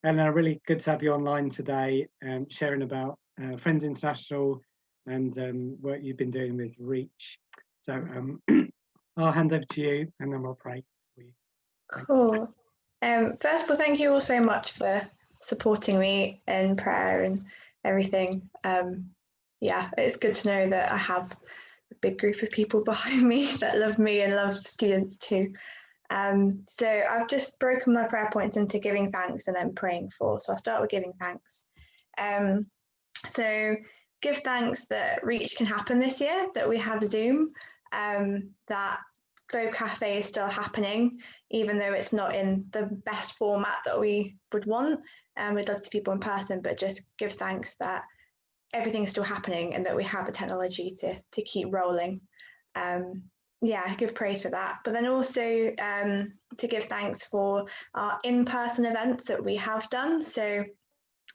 Eleana, really good to have you online today, sharing about Friends International and work you've been doing with Reach. So I'll hand over to you and then we'll pray for you. Cool. First of all, thank you all so much for supporting me in prayer and everything. Yeah, it's good to know that I have a big group of people behind me that love me and love students too. So I've just broken my prayer points into giving thanks and then praying for. So I'll start with giving thanks. So give thanks that Reach can happen this year, that we have Zoom, that Globe Cafe is still happening, even though it's not in the best format that we would want. We'd love to see people in person, but just give thanks that everything's still happening and that we have the technology to keep rolling. Yeah, give praise for that. But then also to give thanks for our in-person events that we have done. So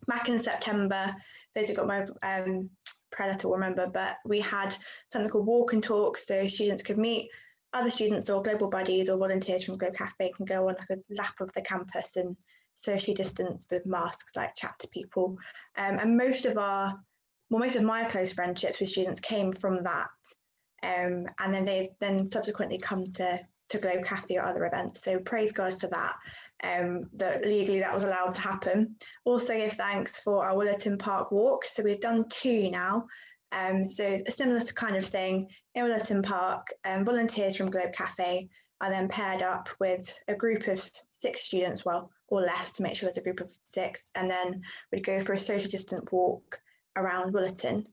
back in September, those who got my prayer letter will remember, but we had something called walk and talk, so students could meet other students or global buddies or volunteers from Globe Cafe can go on like a lap of the campus and socially distance with masks, like chat to people. And most of my close friendships with students came from that. And then they subsequently come to Globe Cafe or other events. So praise God for that, that legally that was allowed to happen. Also give thanks for our Wellington Park walk. So we've done 2 now. So a similar kind of thing in Wellington Park, volunteers from Globe Cafe are then paired up with a group of 6 students, well, or less to make sure there's a group of 6, and then we'd go for a social distant walk around Wellington.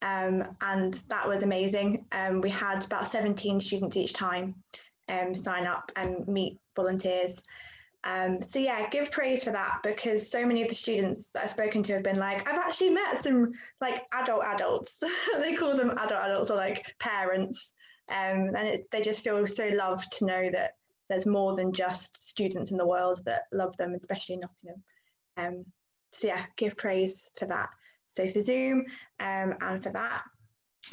And that was amazing. We had about 17 students each time sign up and meet volunteers. So yeah, give praise for that, because so many of the students that I've spoken to have been like, I've actually met some like adults. They call them adults or like parents. And they just feel so loved to know that there's more than just students in the world that love them, especially in Nottingham. So yeah, give praise for that. So for Zoom and for that.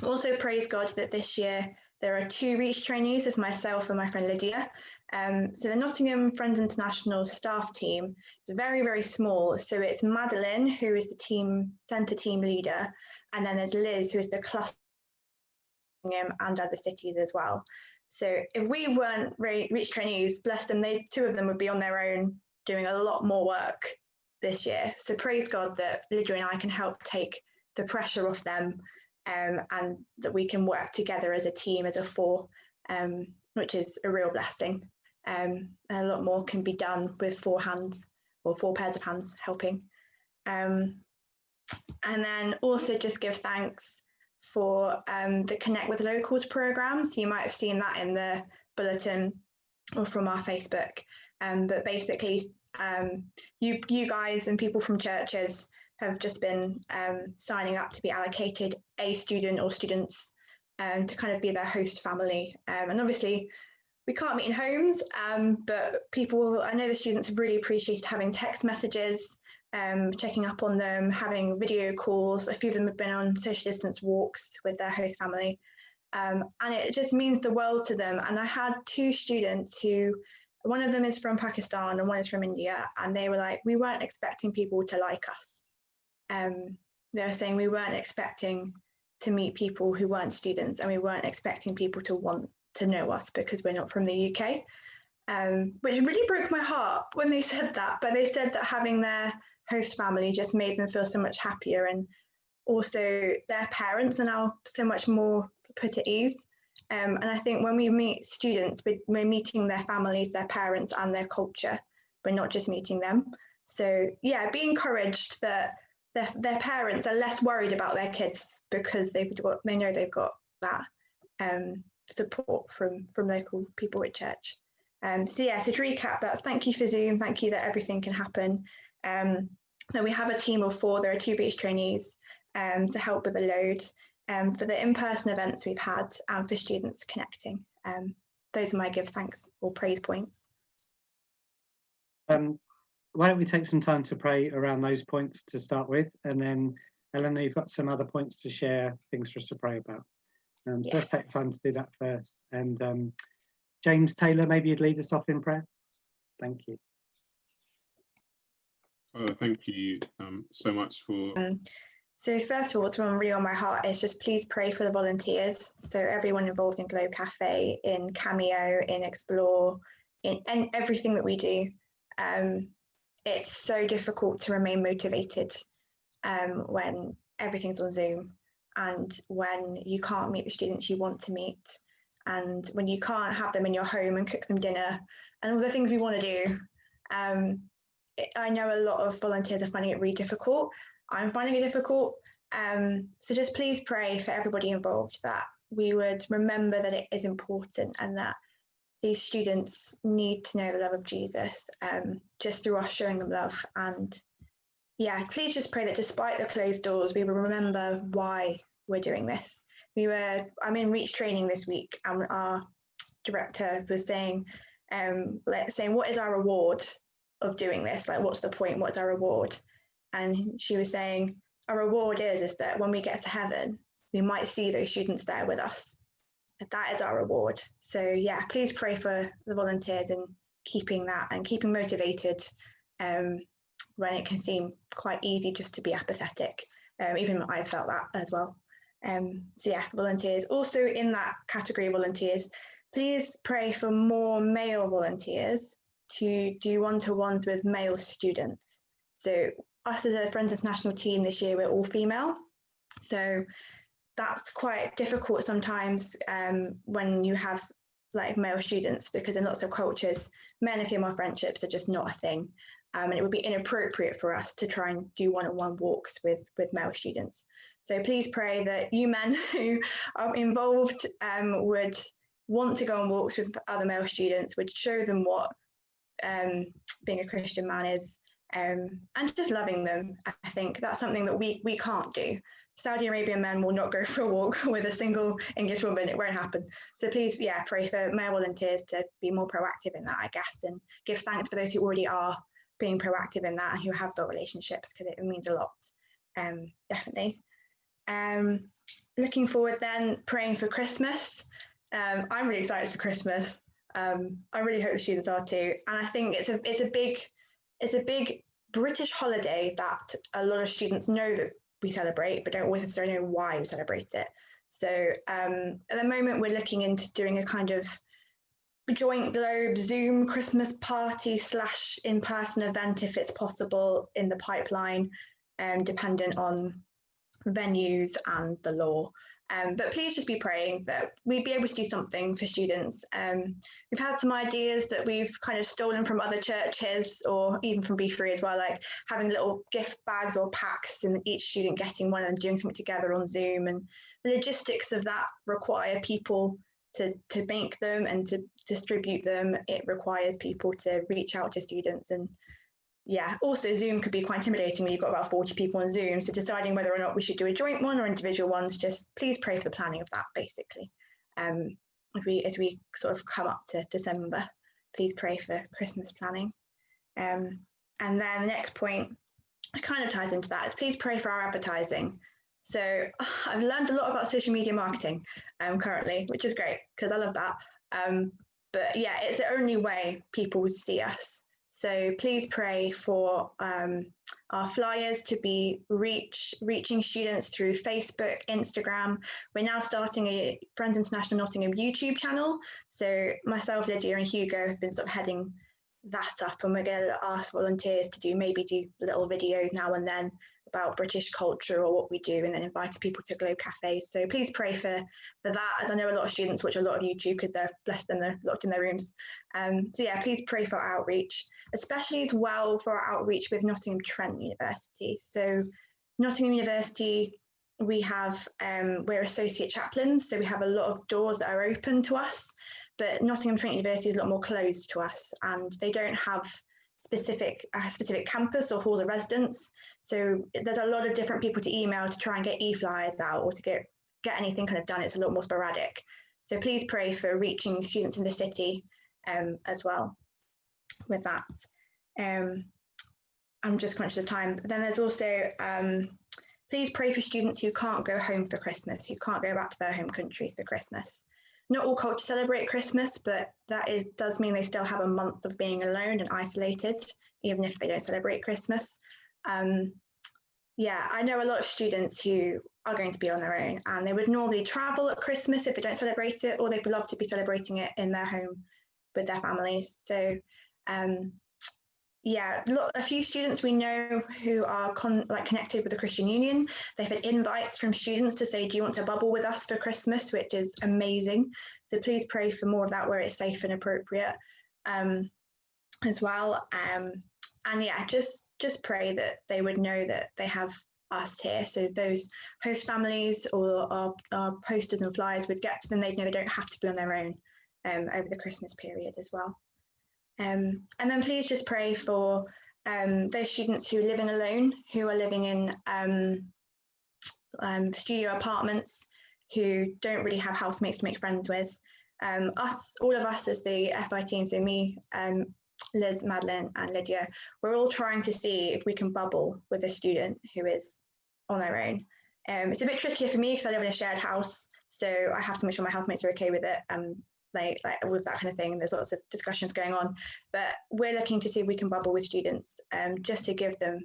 Also praise God that this year there are 2 Reach trainees, as myself and my friend Lydia. So the Nottingham Friends International staff team is very, very small. So it's Madeline, who is the centre team leader, and then there's Liz, who is the cluster and other cities as well. So if we weren't Reach trainees, bless them, 2 of them would be on their own doing a lot more work this year. So praise God that Lydia and I can help take the pressure off them, and that we can work together as a team, as a 4, which is a real blessing. A lot more can be done with 4 hands or 4 pairs of hands helping. And then also just give thanks for the Connect with Locals programme. So you might have seen that in the bulletin or from our Facebook. But basically, you guys and people from churches have just been signing up to be allocated a student or students to kind of be their host family. And obviously, we can't meet in homes, but I know the students have really appreciated having text messages, checking up on them, having video calls. A few of them have been on social distance walks with their host family. And it just means the world to them. And I had 2 students who, one of them is from Pakistan and one is from India, and they were like, we weren't expecting people to like us. They were saying we weren't expecting to meet people who weren't students, and we weren't expecting people to want to know us because we're not from the UK, which really broke my heart when they said that. But they said that having their host family just made them feel so much happier, and also their parents are now so much more put at ease. And I think when we meet students, we're meeting their families, their parents, and their culture. We're not just meeting them. So yeah, be encouraged that their parents are less worried about their kids because they know they've got that support from local people at church. So yeah, so to recap, that's thank you for Zoom, thank you that everything can happen. Then we have a team of 4, there are 2 Reach trainees to help with the load for the in-person events we've had and for students connecting. Those are my give thanks or praise points. Why don't we take some time to pray around those points to start with, and then Eleana, you've got some other points to share, things for us to pray about. So let's take time to do that first. And James Taylor, maybe you'd lead us off in prayer. Thank you. Thank you so much for... So first of all, what's really on my heart is just please pray for the volunteers. So everyone involved in Globe Cafe, in Cameo, in Explore, in everything that we do. It's so difficult to remain motivated when everything's on Zoom and when you can't meet the students you want to meet and when you can't have them in your home and cook them dinner and all the things we want to do. I know a lot of volunteers are finding it really difficult. I'm finding it difficult. So just please pray for everybody involved that we would remember that it is important and that these students need to know the love of Jesus just through us showing them love. And yeah, please just pray that despite the closed doors, we will remember why we're doing this. I'm in Reach training this week and our director was saying, what is our reward of doing this? Like, what's the point? What's our reward? And she was saying, our reward is that when we get to heaven, we might see those students there with us. That is our reward. So yeah, please pray for the volunteers and keeping that and keeping motivated when it can seem quite easy just to be apathetic. Even I felt that as well. So yeah, volunteers. Also in that category of volunteers, please pray for more male volunteers to do one-to-ones with male students. So us as a Friends International team this year, we're all female. So that's quite difficult sometimes when you have like male students, because in lots of cultures, men and female friendships are just not a thing. And it would be inappropriate for us to try and do one-on-one walks with male students. So please pray that you men who are involved would want to go on walks with other male students, would show them what being a Christian man is, and just loving them. I think that's something that we can't do. Saudi Arabian men will not go for a walk with a single English woman. It won't happen. So please, yeah, pray for male volunteers to be more proactive in that, I guess, and give thanks for those who already are being proactive in that and who have built relationships, because it means a lot, definitely. Looking forward then, praying for Christmas. I'm really excited for Christmas. I really hope the students are too. And I think it's a big British holiday that a lot of students know that we celebrate, but don't always necessarily know why we celebrate it. So at the moment, we're looking into doing a kind of joint Globe Zoom Christmas party / in-person event, if it's possible, in the pipeline, dependent on venues and the law. But please just be praying that we'd be able to do something for students. We've had some ideas that we've kind of stolen from other churches or even from B3 as well, like having little gift bags or packs and each student getting one and doing something together on Zoom. And the logistics of that require people to make them and to distribute them. It requires people to reach out to students. And yeah, also Zoom could be quite intimidating when you've got about 40 people on Zoom. So deciding whether or not we should do a joint one or individual ones, just please pray for the planning of that, basically. As we sort of come up to December, please pray for Christmas planning. And then the next point, which kind of ties into that, is please pray for our advertising. So I've learned a lot about social media marketing currently, which is great because I love that. But yeah, it's the only way people would see us. So please pray for our flyers to be reaching students through Facebook, Instagram. We're now starting a Friends International Nottingham YouTube channel. So myself, Lydia and Hugo have been sort of heading that up, and we're going to ask volunteers to do little videos now and then about British culture or what we do, and then invite people to Globe Cafes. So please pray for that, as I know a lot of students watch a lot of YouTube because bless them, they're locked in their rooms. So yeah, please pray for our outreach, especially as well for our outreach with Nottingham Trent University. So Nottingham University, we have, we're associate chaplains, so we have a lot of doors that are open to us, but Nottingham Trent University is a lot more closed to us, and they don't have specific campus or halls of residence. So there's a lot of different people to email to try and get e-flyers out or to get anything kind of done. It's a lot more sporadic. So please pray for reaching students in the city as well with that. I'm just conscious of time. But then there's also, please pray for students who can't go home for Christmas, who can't go back to their home countries for Christmas. not all cultures celebrate Christmas, but that does mean they still have a month of being alone and isolated, even if they don't celebrate Christmas. Yeah, I know a lot of students who are going to be on their own, and they would normally travel at Christmas if they don't celebrate it, or they'd love to be celebrating it in their home with their families. So yeah, a few students we know who are connected with the Christian Union. They've had invites from students to say, do you want to bubble with us for Christmas, which is amazing. So please pray for more of that where it's safe and appropriate as well. And yeah, just pray that they would know that they have us here. So those host families or our posters and flyers would get to them. They'd know they don't have to be on their own over the Christmas period as well. And then please just pray for those students who are living alone, who are living in studio apartments, who don't really have housemates to make friends with. All of us as the FI team, so me, Liz, Madeline and Lydia, we're all trying to see if we can bubble with a student who is on their own. It's a bit trickier for me because I live in a shared house, so I have to make sure my housemates are okay with it. Like with that kind of thing, there's lots of discussions going on, but we're looking to see if we can bubble with students just to give them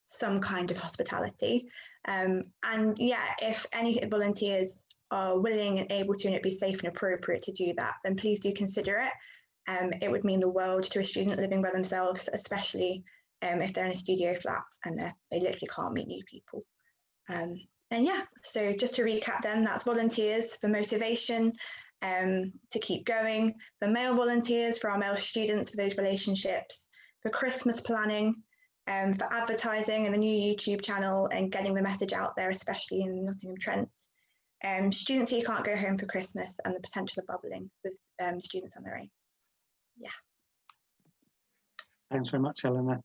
some kind of hospitality. And yeah, if any volunteers are willing and able to, and it'd be safe and appropriate to do that, then please do consider it. It would mean the world to a student living by themselves, especially if they're in a studio flat and they literally can't meet new people. And yeah, so just to recap then, that's volunteers for motivation, to keep going, for male volunteers, for our male students, for those relationships, for Christmas planning, for advertising and the new YouTube channel and getting the message out there, especially in Nottingham Trent, students who can't go home for Christmas, and the potential of bubbling with students on their own. Yeah. Thanks very much, Eleana.